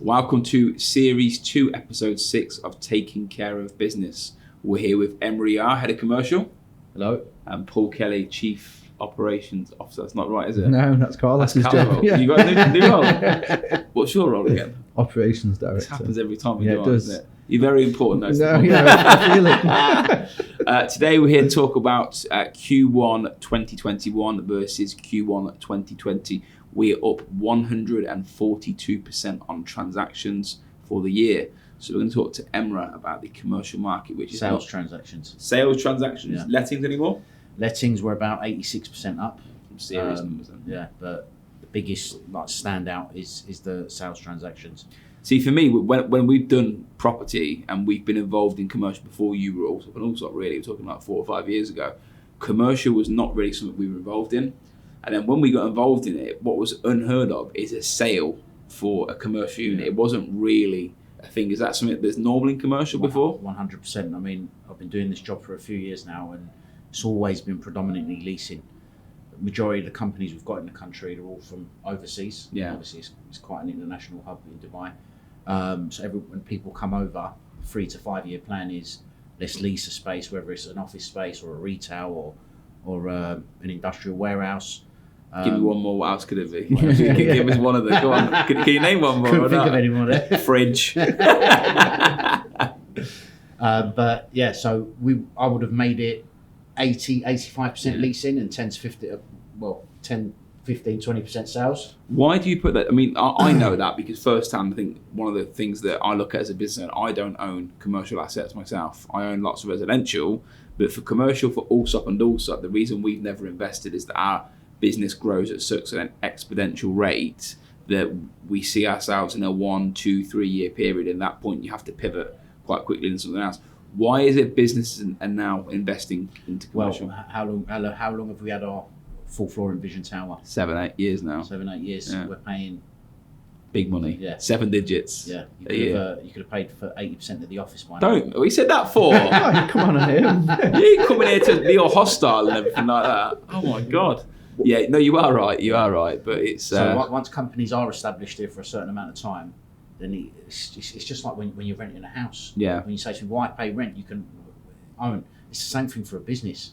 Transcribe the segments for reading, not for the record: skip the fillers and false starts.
Welcome to Series 2, Episode 6 of Taking Care of Business. We're here with Emrah, Head of Commercial. Hello. And Paul Kelly, Chief Operations Officer. That's not right, is it? No, that's Carlos' That's job. yeah. You got a new role. What's your role again? Operations Director. This happens every time we Yeah, do it one, does. isn't it? You're very important, though. No, yeah, I feel it. Today we're here to talk about Q1 2021 versus Q1 2020. We're up 142% on transactions for the year. So we're going to talk to Emrah about the commercial market, which is Sales transactions. Sales transactions. Yeah. Lettings anymore? Lettings were about 86% up. Some serious numbers then. Yeah, but the biggest standout is the sales transactions. See, for me, when we've done property and we've been involved in commercial before you were also, and also really, we're talking like 4 or 5 years ago, commercial was not really something we were involved in. And then when we got involved in it, what was unheard of is a sale for a commercial unit. It wasn't really a thing. Is that something that's normal in commercial before? 100%. I mean, I've been doing this job for a few years now, and it's always been predominantly leasing. The majority of the companies we've got in the country are all from overseas. Yeah. Obviously, it's quite an international hub in Dubai. So when people come over, 3 to 5 year plan is let's lease a space, whether it's an office space or a retail or an industrial warehouse. Give me one more. What else could it be? Give us one of them. Go on. Can you name one more? Couldn't think of any more there. Fridge. But yeah, so I would have made it 85% leasing and 10 to 15, 15, 20% sales. Why do you put that? I mean, I know that because firsthand, I think one of the things that I look at as a business, I don't own commercial assets myself. I own lots of residential, but for commercial, for Allsopp and Allsopp, the reason we've never invested is that our business grows at such an exponential rate that we see ourselves in a 1, 2, 3 year period. And at that point, you have to pivot quite quickly into something else. Why is it businesses are now investing into commercial? Well, how long have we had our full floor in Vision Tower? 7, 8 years now. 7, 8 years. Yeah. We're paying Big money. Yeah. 7 digits. Yeah, a you could have paid for 80% of the office by now. Don't. We said that for. Oh, come on him. You coming here to be all hostile and everything like that. Oh my God. Yeah, no, you are right. You are right. But it's. So once companies are established here for a certain amount of time, then it's just like when you're renting a house. Yeah. When you say to me, why pay rent? You can own. It's the same thing for a business.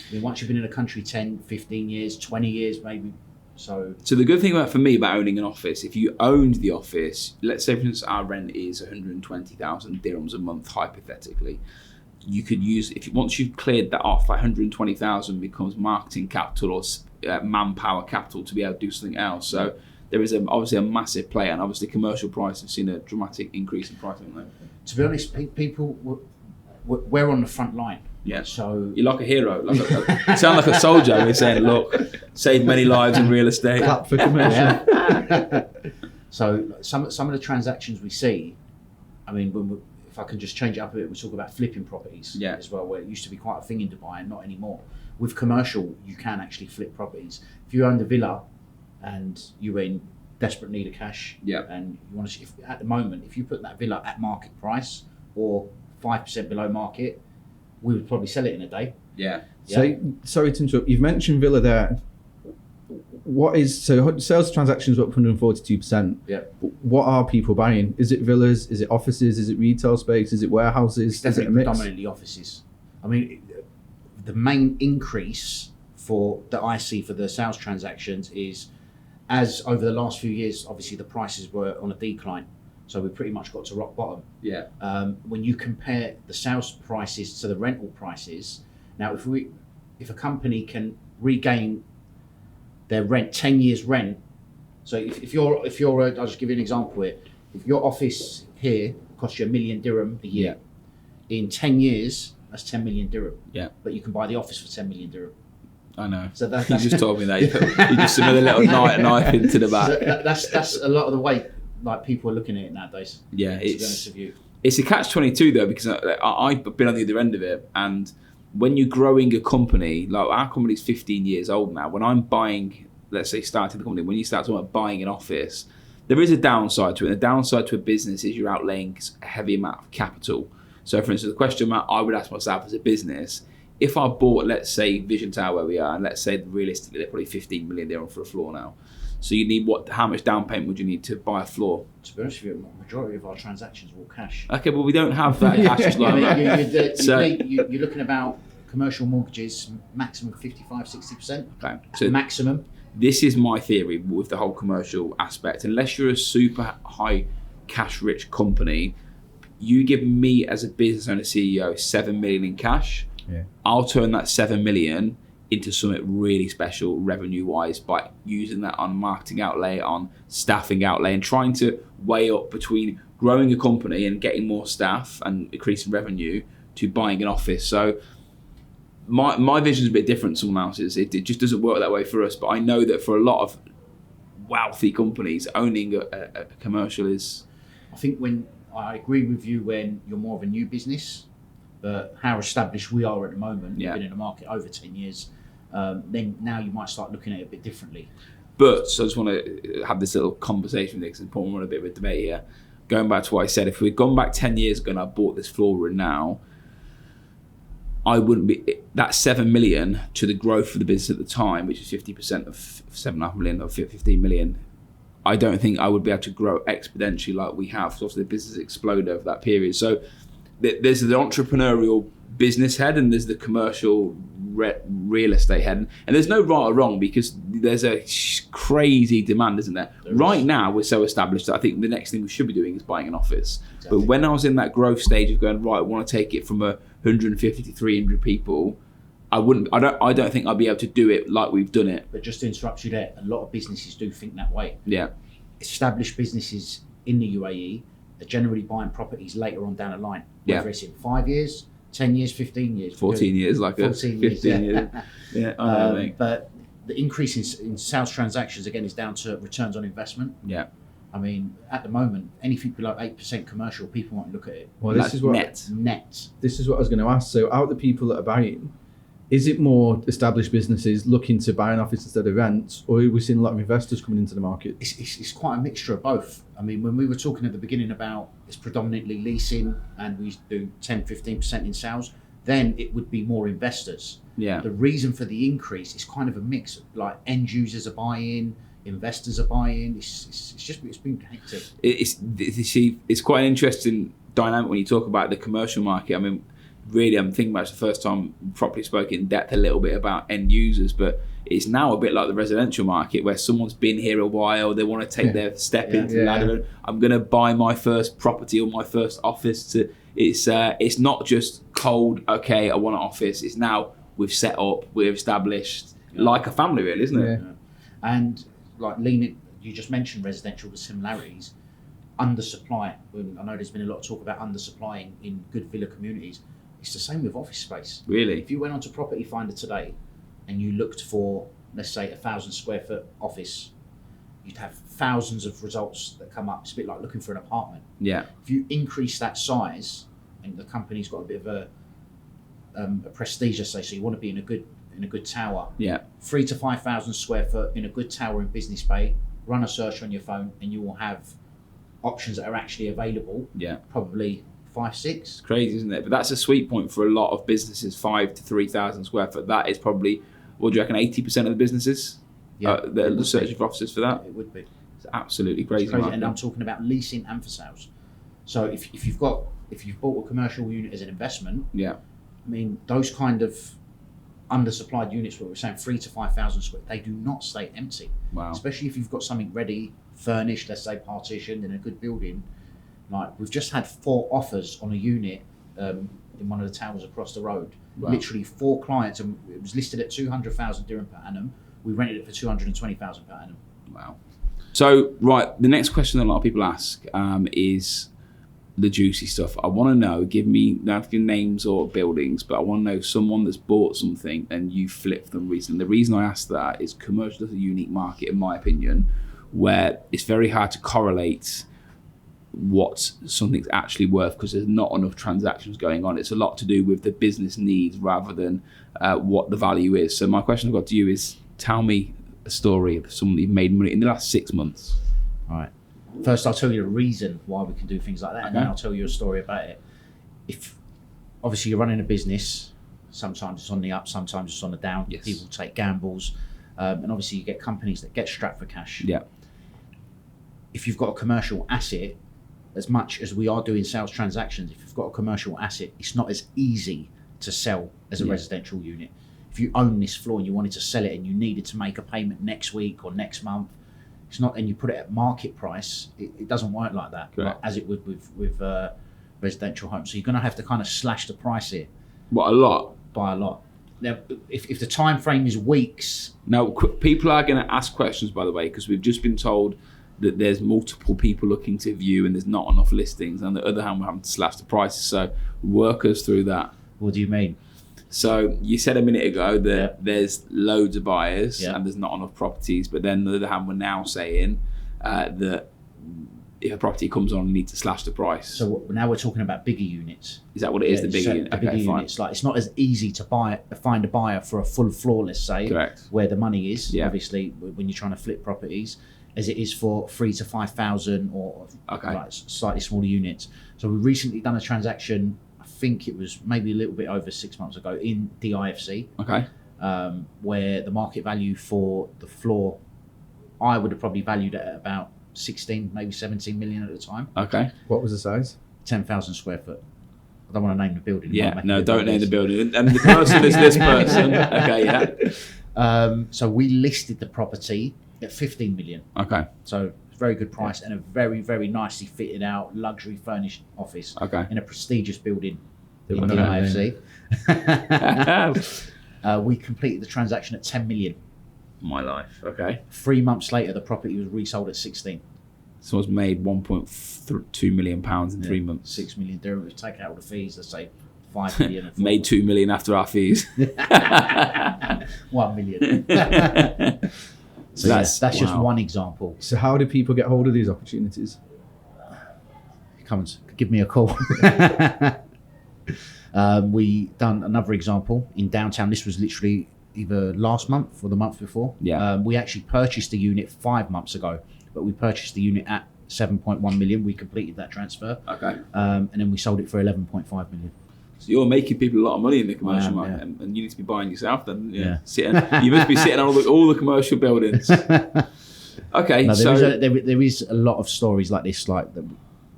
I mean, once you've been in a country 10, 15 years, 20 years maybe. So the good thing for me about owning an office, if you owned the office, let's say for instance our rent is 120,000 dirhams a month, hypothetically, you could use, once you've cleared that off, 120,000 becomes marketing capital or manpower capital to be able to do something else. So there is obviously a massive play, and obviously commercial prices have seen a dramatic increase in price, haven't they? To be honest, people, we're on the front line. Yeah. So you're like a hero. You sound like a soldier. We're saying, look, save many lives in real estate. Clap for commercial. Yeah. So some of the transactions we see, I mean, if I can just change it up a bit, we talk about flipping properties as well, where it used to be quite a thing in Dubai and not anymore. With commercial, you can actually flip properties. If you owned a villa and you were in desperate need of cash, and you want to, at the moment, if you put that villa at market price or 5% below market, we would probably sell it in a day. Yeah. So, sorry to interrupt. You've mentioned villa there. Sales transactions are up 142%. Yeah. What are people buying? Is it villas? Is it offices? Is it retail space? Is it warehouses? It's definitely predominantly offices. I mean, the main increase that I see for the sales transactions is, as over the last few years, obviously the prices were on a decline. So we pretty much got to rock bottom. Yeah. When you compare the sales prices to the rental prices, now if a company can regain their rent, 10 years rent. So if you're I'll just give you an example here. If your office here costs you 1 million dirham a year, in 10 years that's 10 million dirham. Yeah. But you can buy the office for 10 million dirham. I know. So that's you just told me that. You just another little knife into the back. So that's a lot of the way like people are looking at it nowadays. Yeah, to be honest with you. It's a catch-22 though, because I've been on the other end of it, and when you're growing a company, like our company's 15 years old now, when I'm buying, let's say starting the company, when you start talking about buying an office, there is a downside to it. And the downside to a business is you're outlaying a heavy amount of capital. So for instance, the question I would ask myself as a business, if I bought, let's say, Vision Tower where we are, and let's say realistically they're probably 15 million dirham for a floor now. So you need how much down payment would you need to buy a floor? To be honest with you, the majority of our transactions are all cash. Okay, well we don't have that cash like that. You're looking about commercial mortgages, maximum 55-60%. Okay, so maximum. This is my theory with the whole commercial aspect. Unless you're a super high cash rich company, you give me as a business owner CEO 7 million in cash, I'll turn that 7 million into something really special revenue wise by using that on marketing outlay, on staffing outlay, and trying to weigh up between growing a company and getting more staff and increasing revenue to buying an office. So my vision is a bit different to someone else's. It just doesn't work that way for us. But I know that for a lot of wealthy companies, owning a commercial is... I think I agree with you when you're more of a new business, but how established we are at the moment, we've been in the market over 10 years, then now you might start looking at it a bit differently. But, so I just want to have this little conversation with you, because it's important, we're on a bit of a debate here. Going back to what I said, if we'd gone back 10 years ago and I bought this floor room now, I wouldn't be, that 7 million to the growth of the business at the time, which is 50% of 7.5 million or 15 million, I don't think I would be able to grow exponentially like we have. So obviously the business exploded over that period. So there's the entrepreneurial business head and there's the commercial real estate head. And there's no right or wrong, because there's a crazy demand, isn't there? Right now, we're so established that I think the next thing we should be doing is buying an office. Exactly. But when I was in that growth stage of going, right, I want to take it from 150 to 300 people, I don't think I'd be able to do it like we've done it. But just to interrupt you there, a lot of businesses do think that way. Yeah. Established businesses in the UAE are generally buying properties later on down the line, whether it's in 5 years, 10 years, 15 years. 14 years, like 14 years. Yeah, I know. But the increase in sales transactions, again, is down to returns on investment. Yeah. I mean, at the moment, anything below 8% commercial, people won't look at it. Well, this is what net. This is what I was going to ask. So out of the people that are buying, is it more established businesses looking to buy an office instead of rent, or are we seeing a lot of investors coming into the market? It's quite a mixture of both. I mean, when we were talking at the beginning about it's predominantly leasing and we do 10-15% in sales, then it would be more investors. Yeah. The reason for the increase is kind of a mix. Like end users are buying, investors are buying. It's been hectic. It's quite an interesting dynamic when you talk about the commercial market. I mean, really, I'm thinking about it's the first time we properly spoke in depth a little bit about end users, but it's now a bit like the residential market where someone's been here a while, they want to take their step into the ladder. I'm going to buy my first property or my first office. It's not just cold, okay, I want an office. It's now we've set up, we're established, like a family really, isn't it? Yeah. And like you just mentioned residential, the similarities, undersupply. I know there's been a lot of talk about undersupplying in good villa communities. It's the same with office space. Really? If you went onto Property Finder today and you looked for, let's say, 1,000 square foot office, you'd have thousands of results that come up. It's a bit like looking for an apartment. Yeah. If you increase that size, and the company's got a bit of a prestige, let's say, so you want to be in a good tower. Yeah. 3,000 to 5,000 square foot in a good tower in Business Bay. Run a search on your phone, and you will have options that are actually available. Yeah. Probably 5, 6. It's crazy, isn't it? But that's a sweet point for a lot of businesses. 5,000 to 3,000 square foot. That is probably, what do you reckon, 80% of the businesses that are searching for offices for that? It would be. It's absolutely crazy. And I'm talking about leasing and for sales. So if you've bought a commercial unit as an investment, I mean, those kind of undersupplied units, what we're saying, 3,000 to 5,000 square, they do not stay empty. Wow. Especially if you've got something ready, furnished, let's say partitioned in a good building. Like we've just had 4 offers on a unit in one of the towers across the road. Wow. Literally 4 clients, and it was listed at 200,000 dirham per annum. We rented it for 220,000 per annum. Wow. So, right, the next question that a lot of people ask is the juicy stuff. I want to know, give me, don't have to give names or buildings, but I want to know someone that's bought something and you flipped them recently. The reason I ask that is commercial is a unique market, in my opinion, where it's very hard to correlate what something's actually worth because there's not enough transactions going on. It's a lot to do with the business needs rather than what the value is. So my question I've got to you is, tell me a story of someone who made money in the last 6 months. All right. First, I'll tell you the reason why we can do things like that, and then I'll tell you a story about it. If obviously you're running a business, sometimes it's on the up, sometimes it's on the down. Yes. People take gambles. And obviously you get companies that get strapped for cash. Yeah. If you've got a commercial asset, as much as we are doing sales transactions, if you've got a commercial asset, it's not as easy to sell as a residential unit. If you own this floor and you wanted to sell it and you needed to make a payment next week or next month, it's not, and you put it at market price, it doesn't work like that, like, as it would with residential homes. So you're going to have to kind of slash the price here. What, a lot? By a lot. Now, if the time frame is weeks. Now, people are going to ask questions, by the way, because we've just been told that there's multiple people looking to view and there's not enough listings. On the other hand, we're having to slash the prices. So work us through that. What do you mean? So you said a minute ago that there's loads of buyers and there's not enough properties. But then on the other hand, we're now saying that if a property comes on, you need to slash the price. So now we're talking about bigger units. Is that what it is, the bigger unit? The bigger units. Like, it's not as easy to find a buyer for a full floor, let's say, where the money is, obviously, when you're trying to flip properties, as it is for 3,000 to 5,000 or like slightly smaller units. So we've recently done a transaction, I think it was maybe a little bit over 6 months ago, in the IFC, where the market value for the floor, I would have probably valued it at about 16, maybe 17 million at the time. Okay. What was the size? 10,000 square foot. I don't want to name the building. Yeah, no, don't name the building. And the person is this person. Okay, so we listed the property at 15 million. Okay. So very good price and a very, very nicely fitted out, luxury furnished office in a prestigious building in the IFC. We completed the transaction at 10 million. My life. Okay. 3 months later, the property was resold at 16. So it's made £1.2 million in 3 months. 6 million dirhams. Take out all the fees, let's say 5 million. Made 2 million after our fees. 1 million. So that's just one example. So how do people get hold of these opportunities? Come and give me a call. We done another example in downtown. This was literally either last month or the month before. We actually purchased the unit 5 months ago, but we purchased the unit at 7.1 million. We completed that transfer. And then we sold it for 11.5 million. So you're making people a lot of money in the commercial market, and you need to be buying yourself then. You must be sitting on all the commercial buildings. Okay, no, so there is a lot of stories like this, like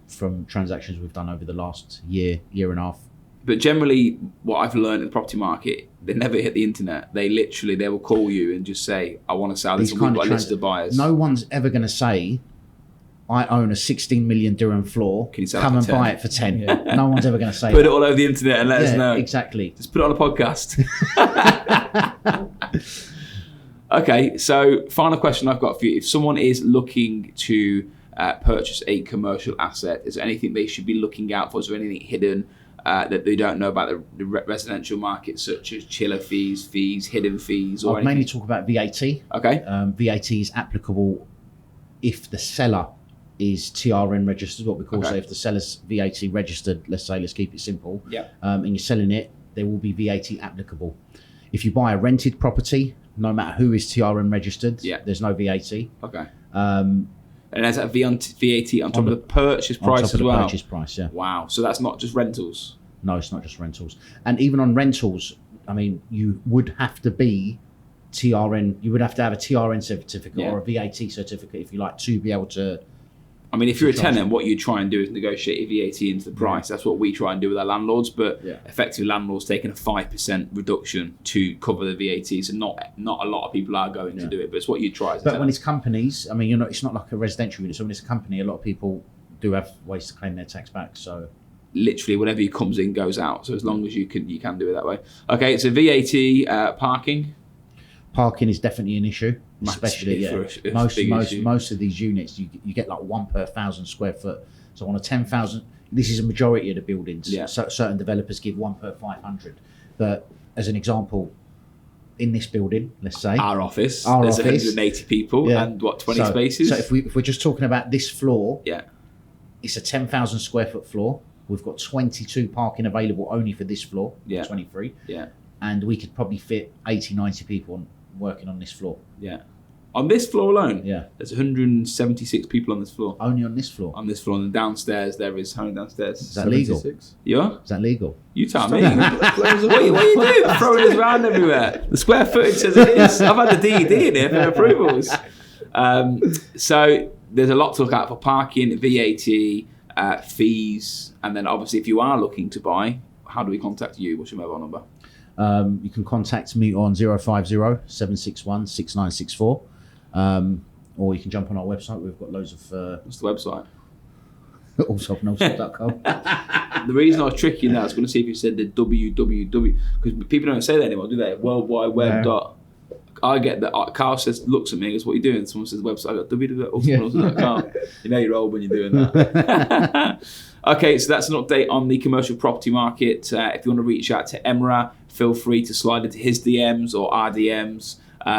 from transactions we've done over the last year and a half. But generally, what I've learned in the property market, they never hit the internet. They will call you and just say, I want to sell this, and we've got a list of buyers. No one's ever going to say, I own a 16 million dirham floor, come and buy it for 10. No one's ever going to say Put it all over the internet and let us know. Exactly. Just put it on a podcast. Okay, so final question I've got for you. If someone is looking to purchase a commercial asset, is there anything they should be looking out for? Is there anything hidden that they don't know about the residential market, such as chiller fees, hidden fees, or I'll mainly talk about VAT. Okay. VAT is applicable if the seller is TRN registered, what we call, so if the seller's VAT registered, let's keep it simple, and you're selling it, there will be VAT applicable. If you buy a rented property, no matter who is TRN registered, there's no VAT. Okay. And there's that VAT on top of the purchase price as well? On top of the purchase price, yeah. Wow. So that's not just rentals? No, it's not just rentals. And even on rentals, I mean, you would have to be TRN, you would have to have a TRN certificate or a VAT certificate, if you like, to be able to... I mean, if you're a tenant, what you try and do is negotiate your VAT into the price. That's what we try and do with our landlords. But effectively, landlords taking a 5% reduction to cover the VAT. So not a lot of people are going to do it, but it's what you try. But when it's companies, I mean, it's not like a residential unit. So when it's a company, a lot of people do have ways to claim their tax back. So literally, whatever comes in goes out. So as long as you can do it that way. Okay, so VAT, parking. Parking is definitely an issue, especially most of these units you get like 1 per 1,000 square foot. So on a 10,000, this is a majority of the buildings. So certain developers give 1 per 500. But as an example, in this building, let's say our office, there's 180 people and 20 spaces. So if we're just talking about this floor, it's a 10,000 square foot floor. We've got 22 parking available only for this floor. 23. And we could probably fit 80, 90 people working on this floor. On this floor alone, Yeah. there's 176 people on this floor. Only on this floor. On this floor, and downstairs there is how many downstairs? Is that legal? 76. Yeah, Is that legal? you tell me. what are you doing? Throwing us around everywhere. The square footage says it is. I've had the DED in here for approvals. So there's a lot to look at for parking, VAT, fees, and then obviously if you are looking to buy, how do we contact you? What's your mobile number? You can contact me on 050-761-6964. Or you can jump on our website. We've got loads of... What's the website? allsopp.com. The reason I was tricky in that, I was going to see if you said the www, because people don't say that anymore, do they? World Wide Web. No. I get that. Carl looks at me and goes, "What are you doing?" Someone says the website. I go, www.allsopp.com. You know you're old when you're doing that. Okay, so that's an update on the commercial property market. If you want to reach out to Emrah, feel free to slide into his DMs or our DMs.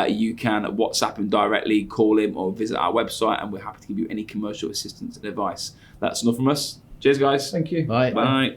You can WhatsApp him directly, call him, or visit our website, and we're happy to give you any commercial assistance and advice. That's enough from us. Cheers, guys. Thank you. Bye. Bye.